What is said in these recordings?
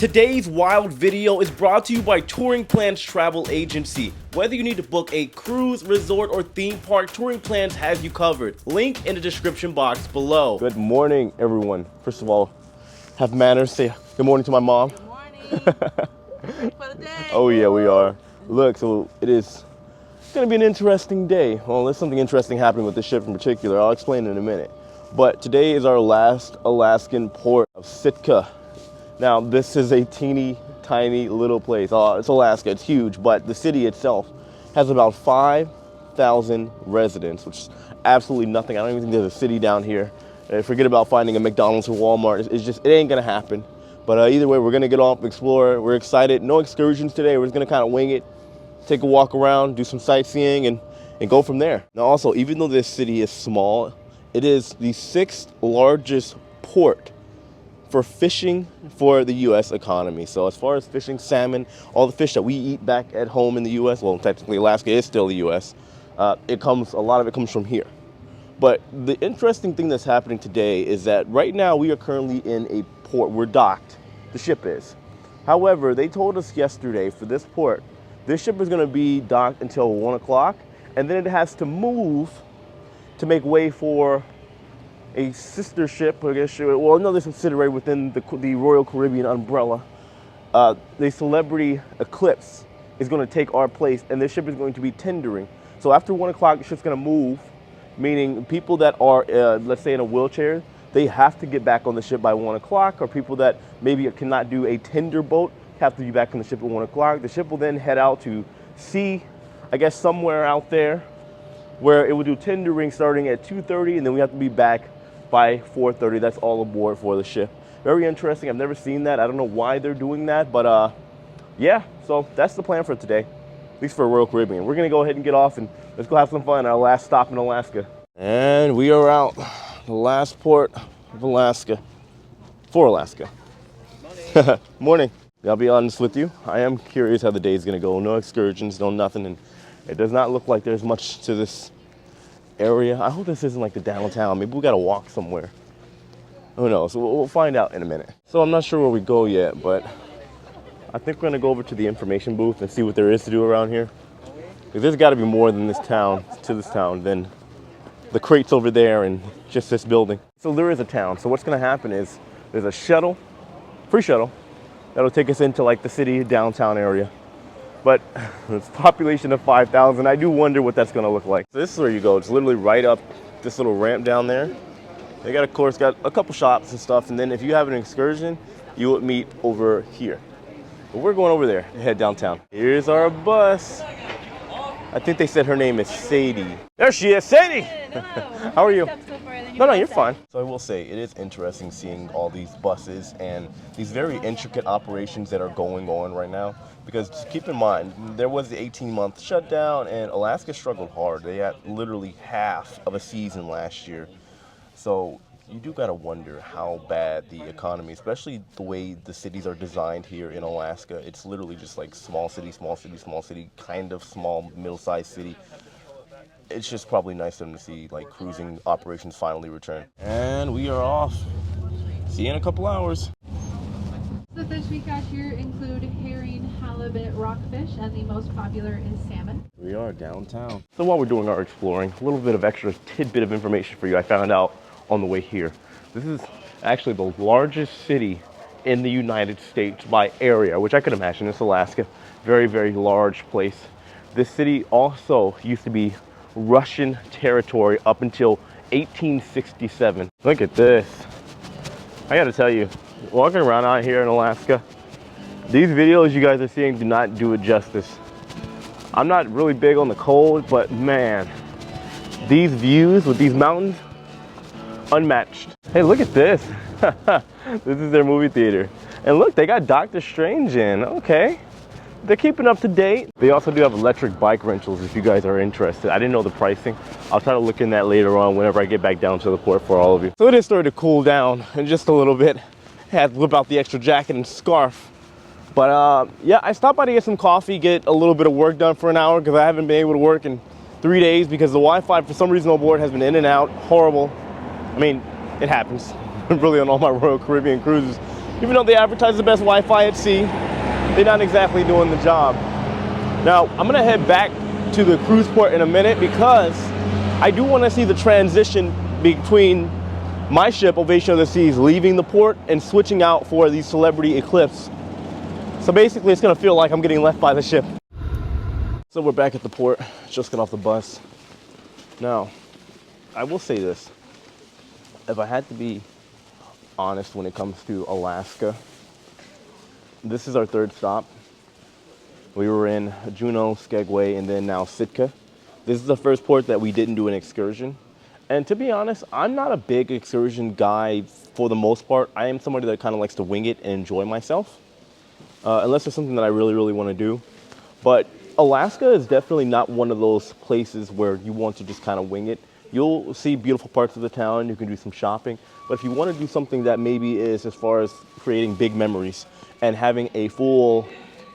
Today's wild video is brought to you by Touring Plans Travel Agency. Whether you need to book a cruise, resort, or theme park, Touring Plans has you covered. Link in the description box below. Good morning, everyone. First of all, have manners. Say good morning to my mom. Good morning. Ready for the day. Oh yeah, we are. Look, so it is gonna be an interesting day. Well, there's something interesting happening with this ship in particular. I'll explain in a minute. But today is our last Alaskan port of Sitka. Now, this is a teeny tiny little place. It's Alaska, it's huge, but the city itself has about 5,000 residents, which is absolutely nothing. I don't even think there's a city down here. Forget about finding a McDonald's or Walmart. It ain't gonna happen. But either way, we're gonna get off, explore. We're excited. No excursions today. We're just gonna kind of wing it, take a walk around, do some sightseeing, and go from there. Now, also, even though this city is small, it is the 6th largest port for fishing for the U.S. economy. So as far as fishing, salmon, all the fish that we eat back at home in the U.S., well, technically Alaska is still the U.S., a lot of it comes from here. But the interesting thing that's happening today is that right now we are currently in a port. We're docked, the ship is. However, they told us yesterday for this port, this ship is gonna be docked until 1 o'clock, and then it has to move to make way for a sister ship, I guess, well, another subsidiary within the Royal Caribbean umbrella. The Celebrity Eclipse is going to take our place, and this ship is going to be tendering. So after 1 o'clock, the ship's going to move, meaning people that are, let's say, in a wheelchair, they have to get back on the ship by 1 o'clock, or people that maybe cannot do a tender boat have to be back on the ship at 1 o'clock. The ship will then head out to sea, I guess, somewhere out there, where it will do tendering starting at 2:30, and then we have to be back by 4:30. That's all aboard for the ship. Very interesting. I've never seen that. I don't know why they're doing that, but yeah, so that's the plan for today, at least for Royal Caribbean. We're gonna go ahead and get off and let's go have some fun, our last stop in Alaska. And we are out, the last port of Alaska, for Alaska. Morning. Morning. I'll be honest with you, I am curious how the day is gonna go. No excursions, no nothing, and it does not look like there's much to this area. I hope this isn't like the downtown. Maybe we gotta walk somewhere. Who knows? We'll find out in a minute. So I'm not sure where we go yet, but I think we're gonna go over to the information booth and see what there is to do around here. Because there's gotta be more than this town, than the crates over there and just this building. So there is a town. So what's gonna happen is there's a shuttle, free shuttle, that'll take us into like the city downtown area. But it's a population of 5,000. I do wonder what that's gonna look like. So this is where you go. It's literally right up this little ramp down there. They got, of course, got a couple shops and stuff. And then if you have an excursion, you would meet over here. But we're going over there to head downtown. Here's our bus. I think they said her name is Sadie. There she is, Sadie. Hello. How are you? No, you're fine. So I will say, it is interesting seeing all these buses and these very intricate operations that are going on right now. Because keep in mind, there was the 18-month shutdown and Alaska struggled hard. They had literally half of a season last year. So you do gotta wonder how bad the economy, especially the way the cities are designed here in Alaska. It's literally just like small city, kind of small, middle-sized city. It's just probably nice for them to see like cruising operations finally return. And we are off. See you in a couple hours. The fish we catch here include herring, halibut, rockfish, and the most popular is salmon. We are downtown. So while we're doing our exploring, a little bit of extra tidbit of information for you I found out on the way here. This is actually the largest city in the United States by area, which I could imagine. It's Alaska. Very, very large place. This city also used to be Russian territory up until 1867. Look at this. I gotta tell you, walking around out here in Alaska, these videos you guys are seeing do not do it justice. I'm not really big on the cold, but man, these views with these mountains, unmatched. Hey, look at this. This is their movie theater. And look, they got Doctor Strange in. Okay. They're keeping up to date. They also do have electric bike rentals if you guys are interested. I didn't know the pricing. I'll try to look in that later on whenever I get back down to the port for all of you. So it is starting to cool down in just a little bit. Had to whip out the extra jacket and scarf. But yeah, I stopped by to get some coffee, get a little bit of work done for an hour because I haven't been able to work in 3 days because the Wi-Fi for some reason on board has been in and out. Horrible. I mean, it happens really on all my Royal Caribbean cruises. Even though they advertise the best Wi-Fi at sea, they're not exactly doing the job. Now, I'm gonna head back to the cruise port in a minute because I do wanna see the transition between my ship, Ovation of the Seas, leaving the port and switching out for the Celebrity Eclipse. So basically, it's gonna feel like I'm getting left by the ship. So we're back at the port, just got off the bus. Now, I will say this. If I had to be honest when it comes to Alaska, this is our third stop. We were in Juneau, Skagway, and then now Sitka. This is the first port that we didn't do an excursion. And to be honest, I'm not a big excursion guy for the most part. I am somebody that kind of likes to wing it and enjoy myself, unless there's something that I really, really want to do. But Alaska is definitely not one of those places where you want to just kind of wing it. You'll see beautiful parts of the town, you can do some shopping, but if you want to do something that maybe is as far as creating big memories and having a full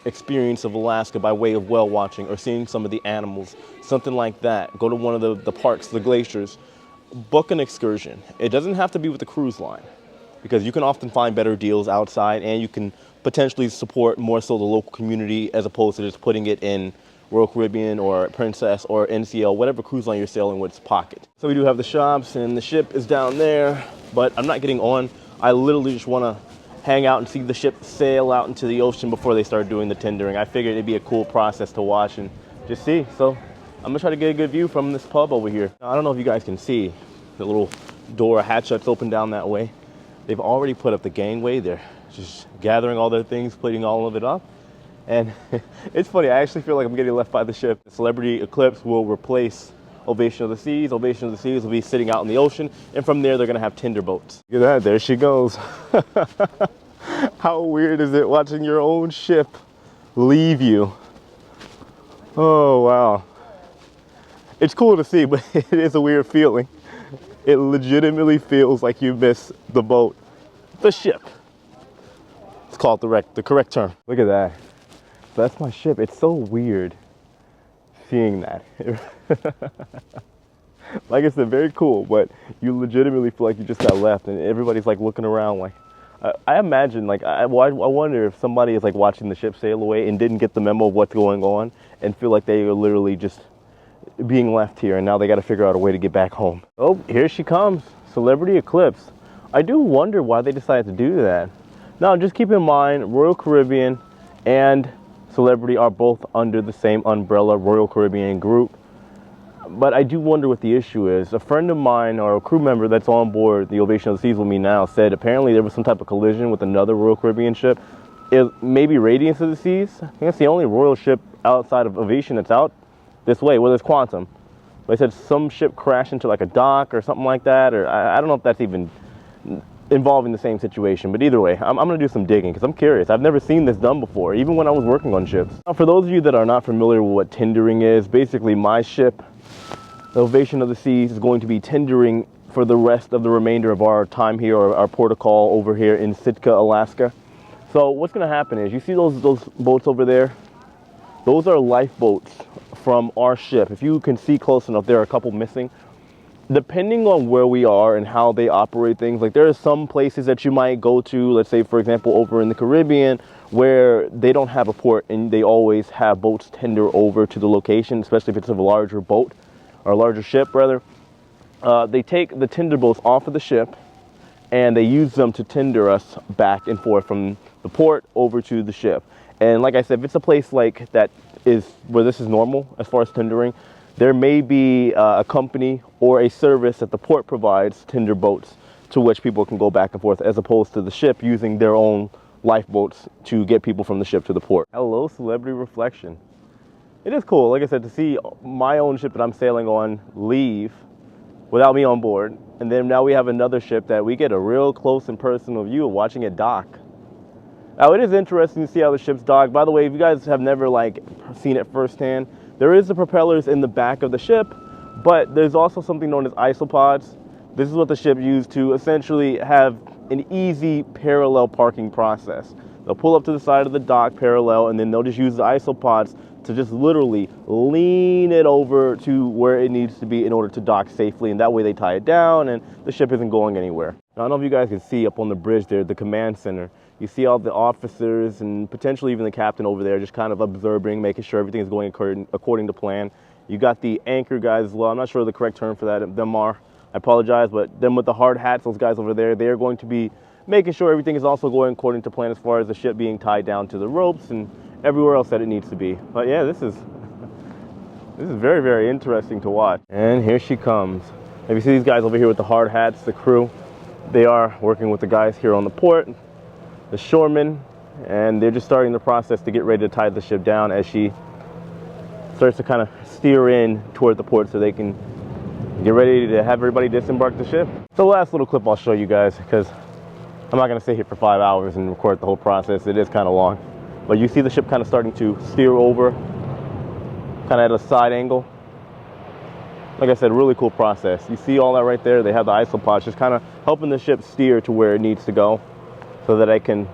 experience of Alaska by way of whale watching or seeing some of the animals, something like that, go to one of the parks, the glaciers, book an excursion. It doesn't have to be with the cruise line because you can often find better deals outside and you can potentially support more so the local community as opposed to just putting it in Royal Caribbean or Princess or NCL, whatever cruise line you're sailing with, pocket. So we do have the shops and the ship is down there, but I'm not getting on. I literally just want to hang out and see the ship sail out into the ocean before they start doing the tendering. I figured it'd be a cool process to watch and just see. So I'm gonna try to get a good view from this pub over here. Now, I don't know if you guys can see the little door hatch that's open down that way. They've already put up the gangway. They're just gathering all their things, putting all of it up. And it's funny, I actually feel like I'm getting left by the ship. The Celebrity Eclipse will replace Ovation of the Seas. Ovation of the Seas will be sitting out in the ocean, and from there they're gonna have tender boats. Look at that, there she goes. How weird is it watching your own ship leave you? Oh, wow. It's cool to see, but it is a weird feeling. It legitimately feels like you miss the boat, the ship. It's called the correct term. Look at that. That's my ship. It's so weird seeing that. Like I said, very cool, but you legitimately feel like you just got left and everybody's like looking around like, I imagine like, I wonder if somebody is like watching the ship sail away and didn't get the memo of what's going on and feel like they are literally just being left here and now they got to figure out a way to get back home. Oh, here she comes, Celebrity Eclipse. I do wonder why they decided to do that. Now, just keep in mind, Royal Caribbean and Celebrity are both under the same umbrella, Royal Caribbean group. But I do wonder what the issue is. A friend of mine or a crew member that's on board the Ovation of the Seas with me now said apparently there was some type of collision with another Royal Caribbean ship. It may be Radiance of the Seas. I think it's the only Royal ship outside of Ovation that's out this way. Well, there's Quantum. They said some ship crashed into like a dock or something like that, or I don't know if that's even involving the same situation, but either way, I'm gonna do some digging because I'm curious. I've never seen this done before, even when I was working on ships. Now, for those of you that are not familiar with what tendering is, basically my ship, the Ovation of the Seas, is going to be tendering for the rest of the remainder of our time here, or our port of call over here in Sitka, Alaska. So what's gonna happen is, you see those boats over there? Those are lifeboats from our ship. If you can see close enough, there are a couple missing. Depending on where we are and how they operate things, like there are some places that you might go to, let's say for example over in the Caribbean, where they don't have a port and they always have boats tender over to the location, especially if it's a larger boat or a larger ship rather. They take the tender boats off of the ship and they use them to tender us back and forth from the port over to the ship. And like I said, if it's a place like that is where this is normal as far as tendering, there may be a company or a service that the port provides tender boats to which people can go back and forth, as opposed to the ship using their own lifeboats to get people from the ship to the port. Hello, Celebrity Reflection. It is cool, like I said, to see my own ship that I'm sailing on leave without me on board. And then now we have another ship that we get a real close and personal view of watching it dock. Now, it is interesting to see how the ship's dock. By the way, if you guys have never like seen it firsthand, there is the propellers in the back of the ship, but there's also something known as isopods. This is what the ship used to essentially have an easy parallel parking process. They'll pull up to the side of the dock parallel, and then they'll just use the isopods to just literally lean it over to where it needs to be in order to dock safely, and that way they tie it down and the ship isn't going anywhere. Now, I don't know if you guys can see up on the bridge there, the command center. You see all the officers and potentially even the captain over there just kind of observing, making sure everything is going according to plan. You got the anchor guys as well. I'm not sure the correct term for that. Them are, I apologize, but them with the hard hats, those guys over there, they're going to be making sure everything is also going according to plan as far as the ship being tied down to the ropes and everywhere else that it needs to be. But yeah, this is very, very interesting to watch. And here she comes. If you see these guys over here with the hard hats, the crew, they are working with the guys here on the port, the shoremen, and they're just starting the process to get ready to tie the ship down as she starts to kind of steer in toward the port so they can get ready to have everybody disembark the ship. So the last little clip I'll show you guys, because I'm not going to sit here for 5 hours and record the whole process. It is kind of long. But you see the ship kind of starting to steer over, kind of at a side angle. Like I said, really cool process. You see all that right there? They have the isopods just kind of helping the ship steer to where it needs to go so that it can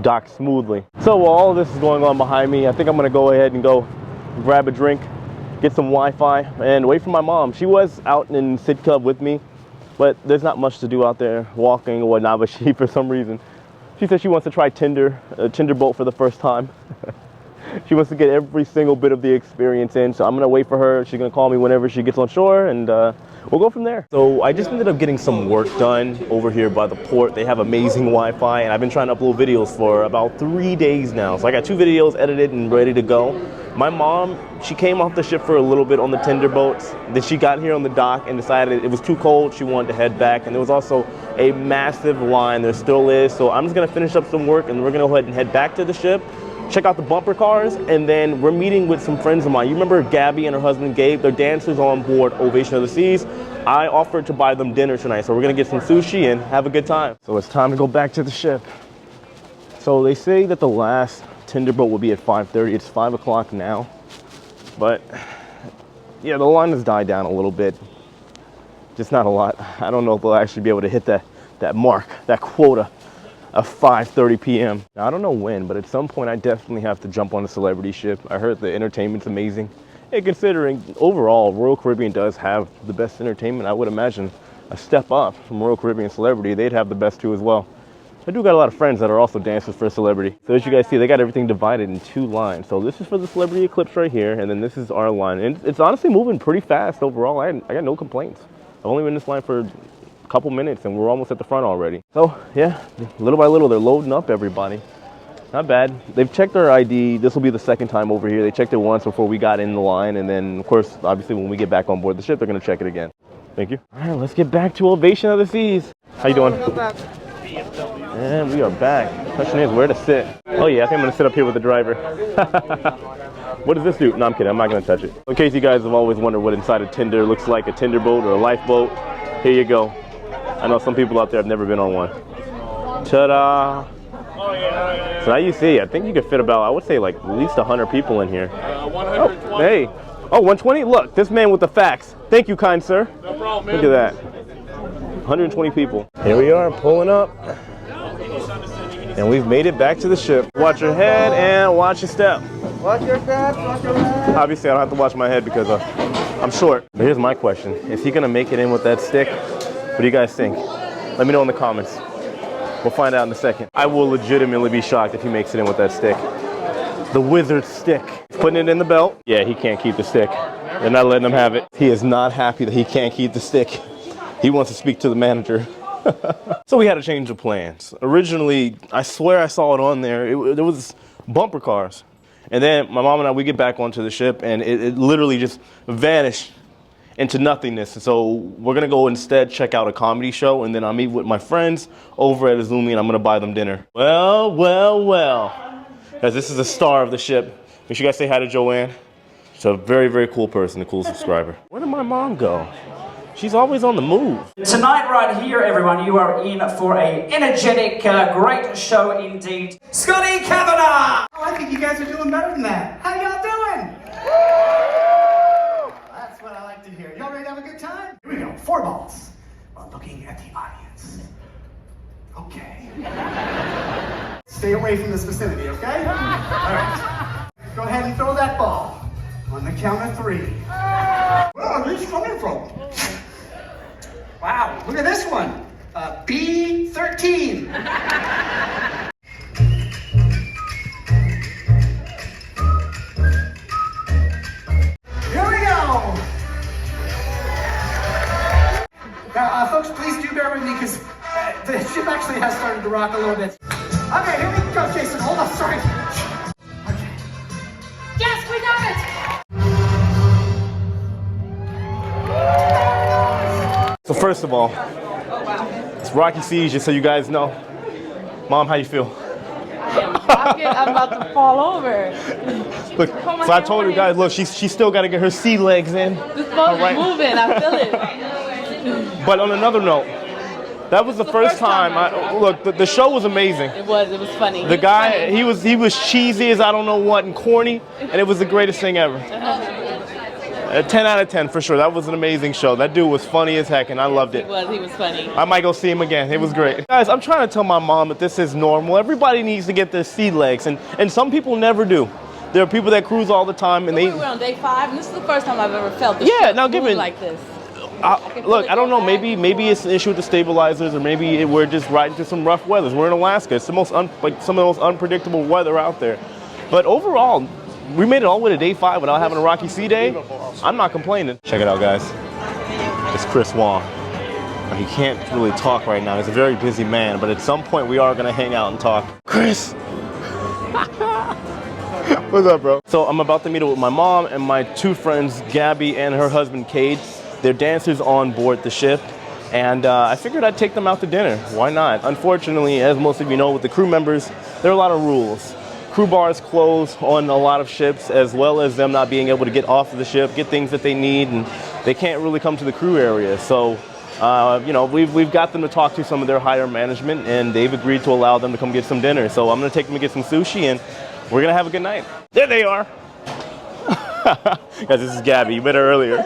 dock smoothly. So while all of this is going on behind me, I think I'm going to go ahead and go grab a drink, get some Wi-Fi, and wait for my mom. She was out in Sitka with me, but there's not much to do out there walking or whatnot, but she, for some reason, she said she wants to try a Tinder boat for the first time. She wants to get every single bit of the experience in, so I'm gonna wait for her. She's gonna call me whenever she gets on shore, and we'll go from there. So I just ended up getting some work done over here by the port. They have amazing Wi-Fi, and I've been trying to upload videos for about 3 days now. So I got 2 videos edited and ready to go. My mom, she came off the ship for a little bit on the Tinder boats. Then she got here on the dock and decided it was too cold. She wanted to head back, and there was also a massive line. There still is. So I'm just gonna finish up some work, and we're gonna go ahead and head back to the ship, check out the bumper cars, and then we're meeting with some friends of mine. You remember Gabby and her husband Gabe? They're dancers on board Ovation of the Seas. I offered to buy them dinner tonight, so we're gonna get some sushi and have a good time. So it's time to go back to the ship. So they say that the last Tinder boat will be at 5:30. It's 5 o'clock now, but yeah, the line has died down a little bit. Just not a lot. I don't know if they'll actually be able to hit that mark, that quota of 5:30 p.m. Now, I don't know when, but at some point I definitely have to jump on a celebrity ship. I heard the entertainment's amazing. And considering overall Royal Caribbean does have the best entertainment, I would imagine a step up from Royal Caribbean Celebrity, they'd have the best too as well. I do got a lot of friends that are also dancers for Celebrity. So as you guys see, they got everything divided in 2 lines. So this is for the Celebrity Eclipse right here, and then this is our line. And it's honestly moving pretty fast overall. I got no complaints. I've only been in this line for a couple minutes and we're almost at the front already. So yeah, little by little, they're loading up everybody. Not bad. They've checked our ID. This will be the 2nd time over here. They checked it once before we got in the line, and then of course, obviously when we get back on board the ship, they're gonna check it again. Thank you. All right, let's get back to Ovation of the Seas. How you doing? And we are back. Question is where to sit. Oh yeah, I think I'm gonna sit up here with the driver. What does this do? No, I'm kidding, I'm not gonna touch it. In case you guys have always wondered what inside a Tinder looks like, a Tinder boat or a lifeboat, here you go. I know some people out there have never been on one. Ta-da! So now you see, I think you could fit about, I would say like at least 100 people in here. 120. Oh, hey. Oh, 120? Look, this man with the facts. Thank you, kind sir. No problem, man. Look at that. 120 people. Here we are, pulling up. And we've made it back to the ship. Watch your head and watch your step. Watch your step, watch your head. Obviously, I don't have to watch my head because I'm short. But here's my question. Is he going to make it in with that stick? What do you guys think? Let me know in the comments. We'll find out in a second. I will legitimately be shocked if he makes it in with that stick. The wizard stick. Putting it in the belt. Yeah, he can't keep the stick. They're not letting him have it. He is not happy that he can't keep the stick. He wants to speak to the manager. So we had a change of plans. Originally, I swear I saw it on there. There was bumper cars. And then my mom and I, we get back onto the ship and it literally just vanished into nothingness. And so we're gonna go instead check out a comedy show, and then I'll meet with my friends over at Izumi and I'm gonna buy them dinner. Well, well, well. Guys, this is the star of the ship. Make sure you guys say hi to Joanne. She's a very, very cool person, a cool subscriber. Where did my mom go? She's always on the move. Tonight right here, everyone, you are in for a energetic, great show indeed. Scotty Kavanagh! Oh, I think you guys are doing better than that. How y'all doing? Woo! That's what I like to hear. Y'all ready to have a good time? Here we go. 4 balls. While looking at the audience. Okay. Stay away from this vicinity, okay? All right. Go ahead and throw that ball. On the count of 3. Where are these coming from? Wow, look at this one. B13. rock a little bit. Okay, here we go, Jason. Hold on, sorry. Okay. Yes, we got it! So first of all, it's Rocky Siege, just so you guys know. Mom, how you feel? I'm about to fall over. Look, so I told her, guys, look, she's still got to get her sea legs in. This boat's moving. I feel it. But on another note, that was the first time. Look, the show was amazing. It was funny. The guy, he was cheesy as I don't know what and corny, and it was the greatest thing ever. 10 out of 10 for sure. That was an amazing show. That dude was funny as heck, and I loved it. He was funny. I might go see him again. It was great. Guys, I'm trying to tell my mom that this is normal. Everybody needs to get their sea legs, and some people never do. There are people that cruise all the time, and We were on day 5, and this is the first time I've ever felt this Yeah, now give it like this. Look, I don't know. Maybe it's an issue with the stabilizers, or maybe we're just riding through some rough weathers. We're in Alaska. It's the most some of the most unpredictable weather out there. But overall, we made it all the way to day 5 without having a rocky sea day. I'm not complaining. Check it out, guys. It's Chris Wong. He can't really talk right now. He's a very busy man, but at some point we are gonna hang out and talk. Chris! What's up, bro? So I'm about to meet up with my mom and my 2 friends, Gabby and her husband, Cade. They're dancers on board the ship, and I figured I'd take them out to dinner. Why not? Unfortunately, as most of you know, with the crew members, there are a lot of rules. Crew bars close on a lot of ships, as well as them not being able to get off of the ship, get things that they need, and they can't really come to the crew area. So, you know, we've got them to talk to some of their higher management, and they've agreed to allow them to come get some dinner. So I'm gonna take them to get some sushi, and we're gonna have a good night. There they are. Guys, this is Gabby. You met her earlier.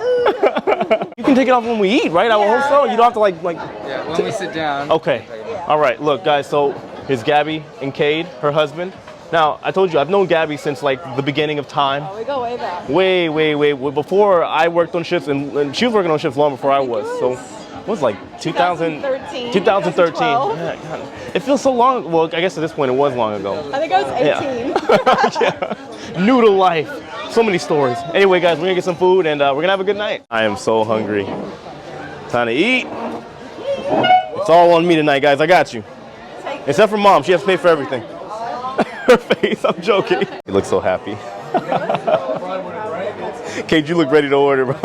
You can take it off when we eat, right? I will hope so. You don't have to like. Yeah, when we sit down. Okay. All right. Look, guys. So here's Gabby and Cade, her husband. Now, I told you, I've known Gabby since like the beginning of time. We go way back. Way before I worked on ships, and she was working on ships long before I was. So it was like 2013. 2013. Yeah, God. It feels so long. Well, I guess at this point it was long ago. I think I was 18. Yeah. New to life. So many stories. Anyway, guys, we're gonna get some food, and we're gonna have a good night. I am so hungry. Time to eat. It's all on me tonight, guys. I got you. Except for Mom. She has to pay for everything. Her face, I'm joking. He looks so happy. Kate, you look ready to order, bro.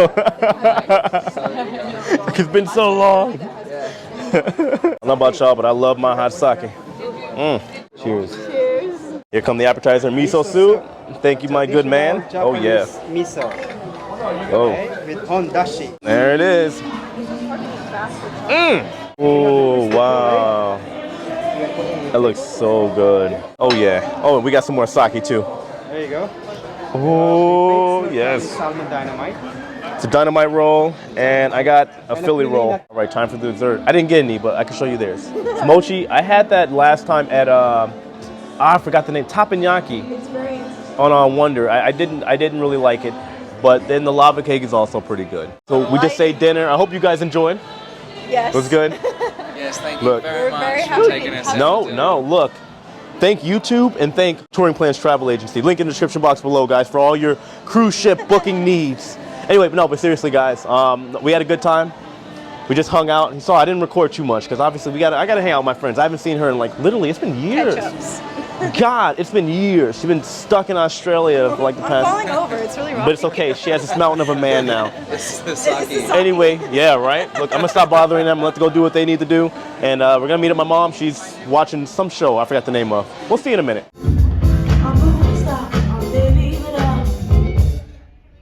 It's been so long. I don't know about y'all, but I love my hot sake. Cheers. Cheers. Here come the appetizer, miso soup. Thank you, my good man. Oh, yeah. Miso. Oh, With ondashi. there it is. Oh, wow. That looks so good. Oh, yeah. Oh, we got some more sake, too. There you go. Oh, yes. Salmon dynamite. It's a dynamite roll, and I got a Philly roll. All right, time for the dessert. I didn't get any, but I can show you theirs. It's mochi. I had that last time at, I forgot the name, Teppanyaki on Wonder. I didn't really like it, but then the lava cake is also pretty good. So we just say dinner. I hope you guys enjoyed. Yes. It was good. Yes, thank Look. you very very much happy. for taking us. No, look. Thank YouTube and thank Touring Plans Travel Agency. Link in the description box below, guys, for all your cruise ship booking needs. Anyway, but seriously, guys, we had a good time. We just hung out. You saw I didn't record too much because obviously I gotta hang out with my friends. I haven't seen her in like literally, it's been years. God, it's been years. She's been stuck in Australia for like the past. I'm falling over. It's really wrong. But it's okay. She has this mountain of a man now. This is the sake. Anyway, yeah, right? Look, I'm gonna stop bothering them, let them go do what they need to do. And we're gonna meet up my mom. She's watching some show. I forgot the name of. We'll see you in a minute.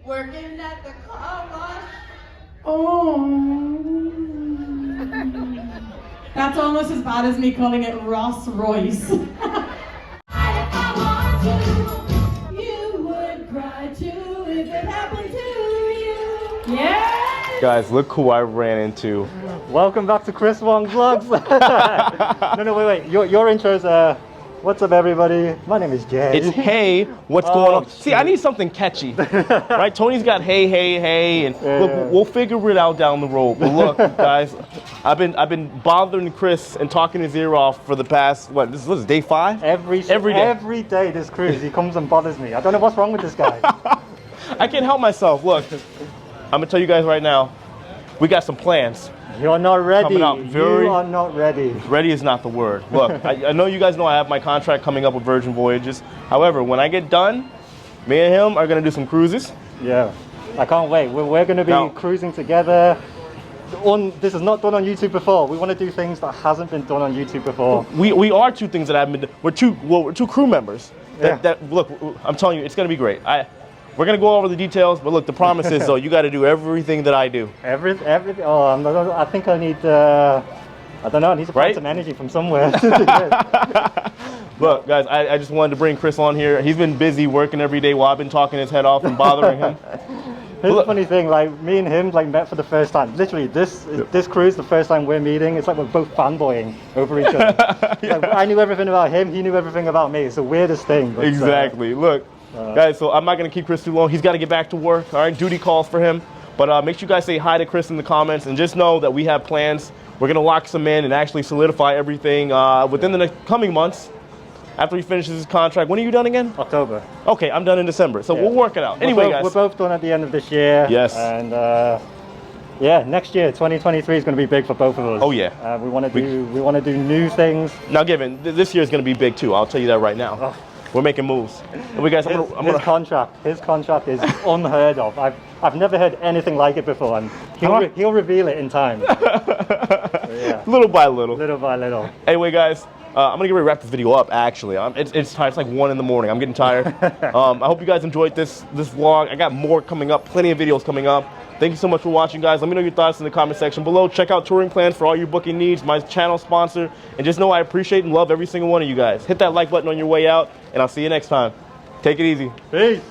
Working at the car wash. That's almost as bad as me calling it Ross Royce. Yeah. Guys, look who I ran into. Welcome back to Chris Wong Vlogs. No, wait. Your intro is, what's up, everybody? My name is Jay. It's hey, what's going on? See, I need something catchy, right? Tony's got hey, and look, we'll figure it out down the road. But look, guys, I've been bothering Chris and talking his ear off for the past this is day 5. Every day this cruise, he comes and bothers me. I don't know what's wrong with this guy. I can't help myself. Look, I'm gonna tell you guys right now. we got some plans. You're not ready. Coming up very- You are not ready. Ready is not the word. Look, I know you guys know I have my contract coming up with Virgin Voyages. However, when I get done, me and him are gonna do some cruises. Yeah, I can't wait. We're going to be Now- cruising together. This is not done on YouTube before. We want to do things that hasn't been done on YouTube before. We are two things that haven't been. We're two crew members. That look, I'm telling you, it's gonna be great. We're gonna go over the details, but look, the promise is though, you got to do everything that I do. Everything. Oh, I think I need. I don't know. I need to find some energy from somewhere. to do this. Look, guys, I just wanted to bring Chris on here. He's been busy working every day while I've been talking his head off and bothering him. Here's the funny thing, like me and him like met for the first time. Literally, this cruise, the first time we're meeting, it's like we're both fanboying over each other. Like, I knew everything about him, he knew everything about me. It's the weirdest thing. But, Exactly. Look, guys, so I'm not gonna keep Chris too long. He's got to get back to work. All right, duty calls for him. But make sure you guys say hi to Chris in the comments, and just know that we have plans. We're gonna lock some in and actually solidify everything within the coming months. After he finishes his contract, when are you done again? October. Okay, I'm done in December, so we'll work it out. Anyway, guys. We're both done at the end of this year. Yes. And yeah, next year, 2023 is going to be big for both of us. Oh yeah. We want to do new things. Now, Given, this year is going to be big too. I'll tell you that right now. Oh. We're making moves. And we guys, His contract is unheard of. I've never heard anything like it before, and he'll reveal it in time. Yeah. Little by little. Little by little. Anyway, guys. I'm gonna get ready to wrap this video up. Actually, it's tired. It's like 1 in the morning. I'm getting tired. I hope you guys enjoyed this vlog. I got more coming up. Plenty of videos coming up. Thank you so much for watching, guys. Let me know your thoughts in the comment section below. Check out touring plans for all your booking needs. My channel sponsor, and just know I appreciate and love every single one of you guys. Hit that like button on your way out, and I'll see you next time. Take it easy. Peace.